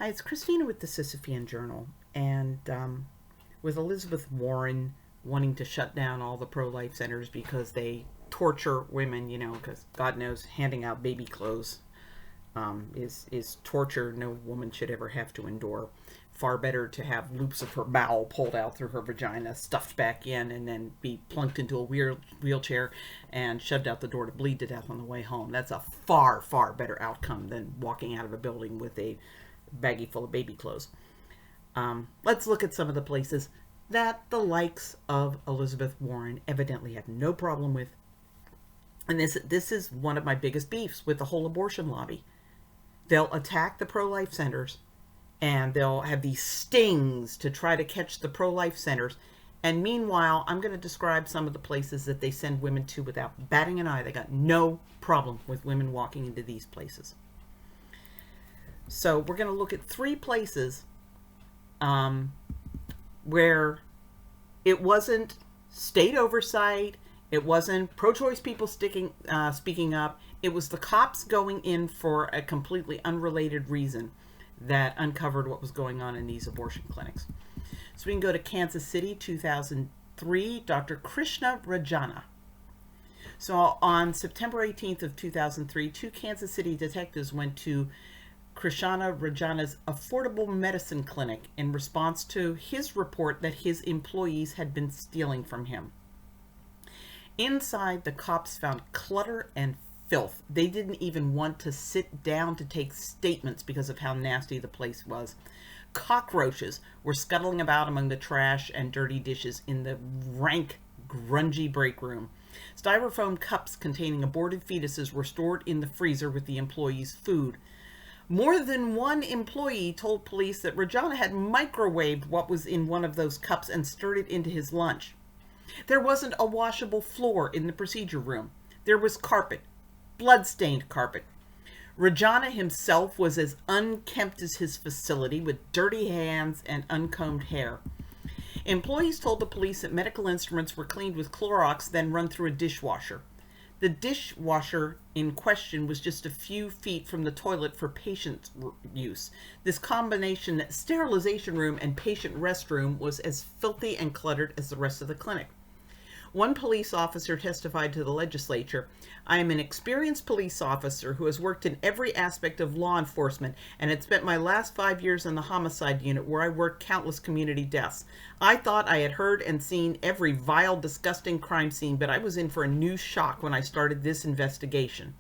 Hi, it's Christina with the Sisyphean Journal, and with Elizabeth Warren wanting to shut down all the pro-life centers because they torture women, because God knows handing out baby clothes is torture no woman should ever have to endure. Far better to have loops of her bowel pulled out through her vagina, stuffed back in, and then be plunked into a wheelchair and shoved out the door to bleed to death on the way home. That's a far, far better outcome than walking out of a building with a baggie full of baby clothes. Let's look at some of the places that the likes of Elizabeth Warren evidently have no problem with. And this is one of my biggest beefs with the whole abortion lobby. They'll attack the pro-life centers, and they'll have these stings to try to catch the pro-life centers. And meanwhile, I'm going to describe some of the places that they send women to without batting an eye. They got no problem with women walking into these places. So we're going to look at three places where it wasn't state oversight, it wasn't pro-choice people speaking up, it was the cops going in for a completely unrelated reason that uncovered what was going on in these abortion clinics. So we can go to Kansas City, 2003, Dr. Krishna Rajana. So on September 18th of 2003, two Kansas City detectives went to Krishna Rajana's affordable medicine clinic in response to his report that his employees had been stealing from him. Inside, the cops found clutter and filth. They didn't even want to sit down to take statements because of how nasty the place was. Cockroaches were scuttling about among the trash and dirty dishes in the rank, grungy break room. Styrofoam cups containing aborted fetuses were stored in the freezer with the employees' food. More than one employee told police that Rajana had microwaved what was in one of those cups and stirred it into his lunch. There wasn't a washable floor in the procedure room. There was carpet, blood-stained carpet. Rajana himself was as unkempt as his facility, with dirty hands and uncombed hair. Employees told the police that medical instruments were cleaned with Clorox, then run through a dishwasher. The dishwasher in question was just a few feet from the toilet for patient use. This combination sterilization room and patient restroom was as filthy and cluttered as the rest of the clinic. One police officer testified to the legislature, "I am an experienced police officer who has worked in every aspect of law enforcement and had spent my last 5 years in the homicide unit where I worked countless community deaths. I thought I had heard and seen every vile, disgusting crime scene, but I was in for a new shock when I started this investigation."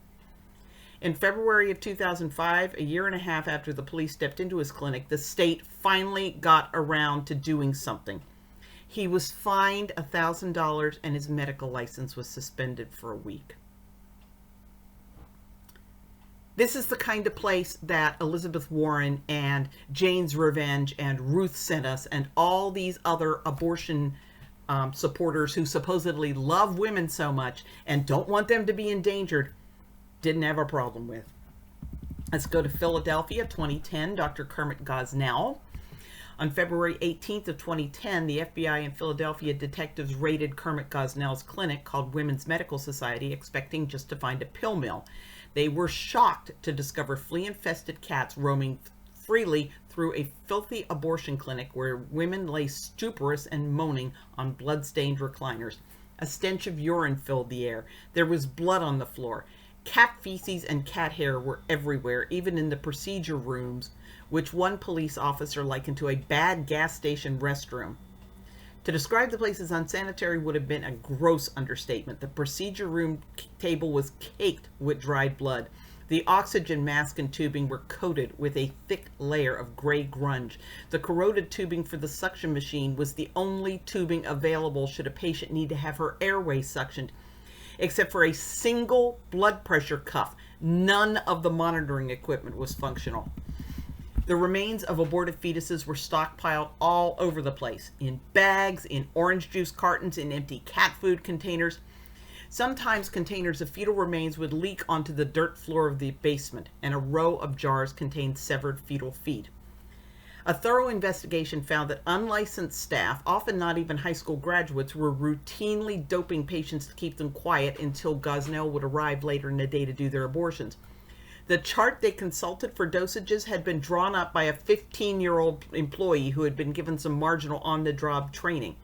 In February of 2005, a year and a half after the police stepped into his clinic, the state finally got around to doing something. He was fined $1,000 and his medical license was suspended for a week. This is the kind of place that Elizabeth Warren and Jane's Revenge and Ruth sent us, and all these other abortion supporters who supposedly love women so much and don't want them to be endangered didn't have a problem with. Let's go to Philadelphia, 2010, Dr. Kermit Gosnell. On February 18th of 2010, the FBI and Philadelphia detectives raided Kermit Gosnell's clinic called Women's Medical Society, expecting just to find a pill mill. They were shocked to discover flea-infested cats roaming freely through a filthy abortion clinic where women lay stuporous and moaning on blood-stained recliners. A stench of urine filled the air. There was blood on the floor. Cat feces and cat hair were everywhere, even in the procedure rooms, which one police officer likened to a bad gas station restroom. To describe the place as unsanitary would have been a gross understatement. The procedure room table was caked with dried blood. The oxygen mask and tubing were coated with a thick layer of gray grunge. The corroded tubing for the suction machine was the only tubing available should a patient need to have her airway suctioned. Except for a single blood pressure cuff, none of the monitoring equipment was functional. The remains of aborted fetuses were stockpiled all over the place, in bags, in orange juice cartons, in empty cat food containers. Sometimes containers of fetal remains would leak onto the dirt floor of the basement, and a row of jars contained severed fetal feet. A thorough investigation found that unlicensed staff, often not even high school graduates, were routinely doping patients to keep them quiet until Gosnell would arrive later in the day to do their abortions. The chart they consulted for dosages had been drawn up by a 15-year-old employee who had been given some marginal on-the-job training.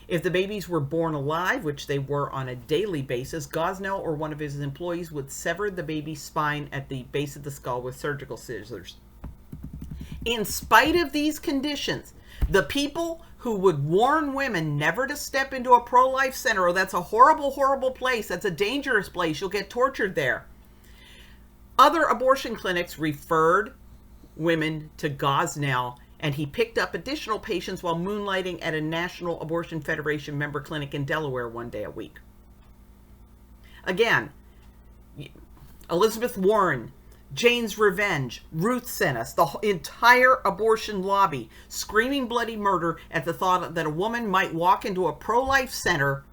If the babies were born alive, which they were on a daily basis, Gosnell or one of his employees would sever the baby's spine at the base of the skull with surgical scissors. In spite of these conditions, the people who would warn women never to step into a pro-life center, oh, that's a horrible, horrible place, that's a dangerous place, you'll get tortured there. Other abortion clinics referred women to Gosnell, and he picked up additional patients while moonlighting at a National Abortion Federation member clinic in Delaware one day a week. Again, Elizabeth Warren, Jane's Revenge, Ruth sent us, the entire abortion lobby, screaming bloody murder at the thought that a woman might walk into a pro-life center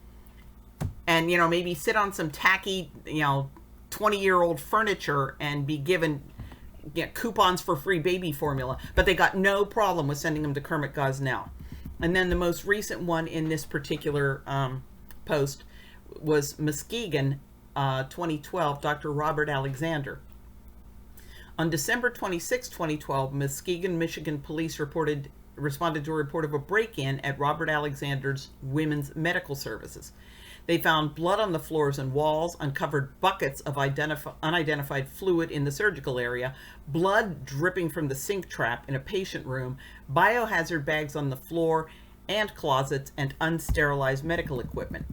and, maybe sit on some tacky, 20-year-old furniture and be given coupons for free baby formula, but they got no problem with sending them to Kermit Gosnell. And then the most recent one in this particular post was Muskegon, 2012, Dr. Robert Alexander. On December 26, 2012, Muskegon, Michigan police responded to a report of a break-in at Robert Alexander's Women's Medical Services. They found blood on the floors and walls, uncovered buckets of unidentified fluid in the surgical area, blood dripping from the sink trap in a patient room, biohazard bags on the floor and closets, and unsterilized medical equipment.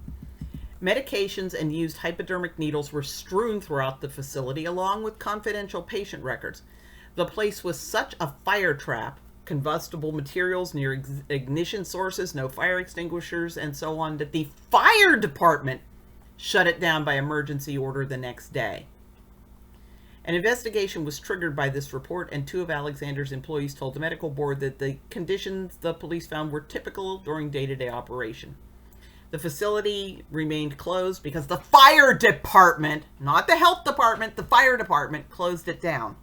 Medications and used hypodermic needles were strewn throughout the facility, along with confidential patient records. The place was such a fire trap, combustible materials near ignition sources, no fire extinguishers, and so on, that the fire department shut it down by emergency order the next day. An investigation was triggered by this report, and two of Alexander's employees told the medical board that the conditions the police found were typical during day-to-day operation. The facility remained closed because the fire department, not the health department, the fire department closed it down.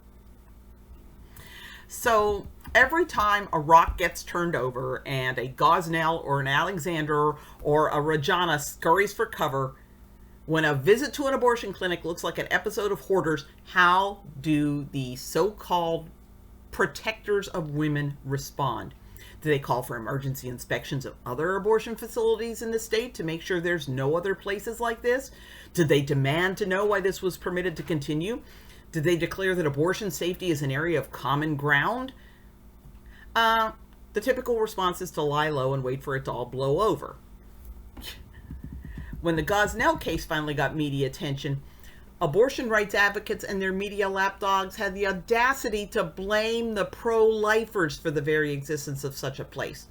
So every time a rock gets turned over and a Gosnell or an Alexander or a Regina scurries for cover, when a visit to an abortion clinic looks like an episode of Hoarders, how do the so-called protectors of women respond? Do they call for emergency inspections of other abortion facilities in the state to make sure there's no other places like this? Do they demand to know why this was permitted to continue? Do they declare that abortion safety is an area of common ground? The typical response is to lie low and wait for it to all blow over. When the Gosnell case finally got media attention, abortion rights advocates and their media lapdogs had the audacity to blame the pro-lifers for the very existence of such a place.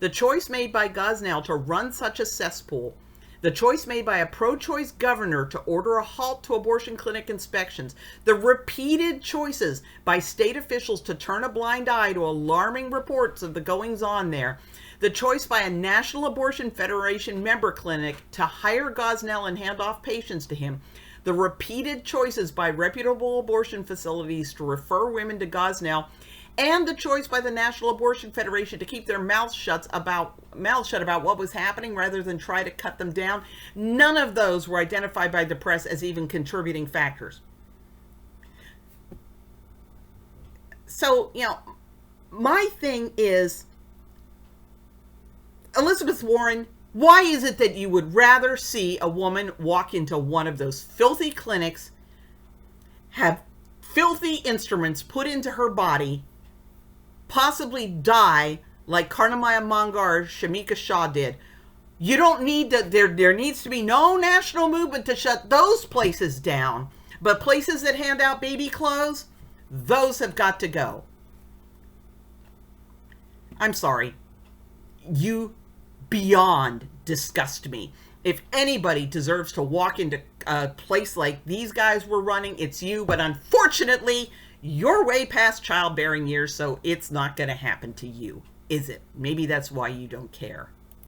The choice made by Gosnell to run such a cesspool, the choice made by a pro-choice governor to order a halt to abortion clinic inspections, the repeated choices by state officials to turn a blind eye to alarming reports of the goings-on there, the choice by a National Abortion Federation member clinic to hire Gosnell and hand off patients to him, the repeated choices by reputable abortion facilities to refer women to Gosnell, and the choice by the National Abortion Federation to keep their mouths shut about what was happening rather than try to cut them down. None of those were identified by the press as even contributing factors. So, my thing is, Elizabeth Warren, why is it that you would rather see a woman walk into one of those filthy clinics, have filthy instruments put into her body, possibly die like Karnamaya Mangar, Shamika Shah did? You don't need to, there needs to be no national movement to shut those places down. But places that hand out baby clothes, those have got to go. I'm sorry. You beyond disgust me. If anybody deserves to walk into a place like these guys were running, it's you. But unfortunately, you're way past childbearing years, so it's not going to happen to you, is it? Maybe that's why you don't care.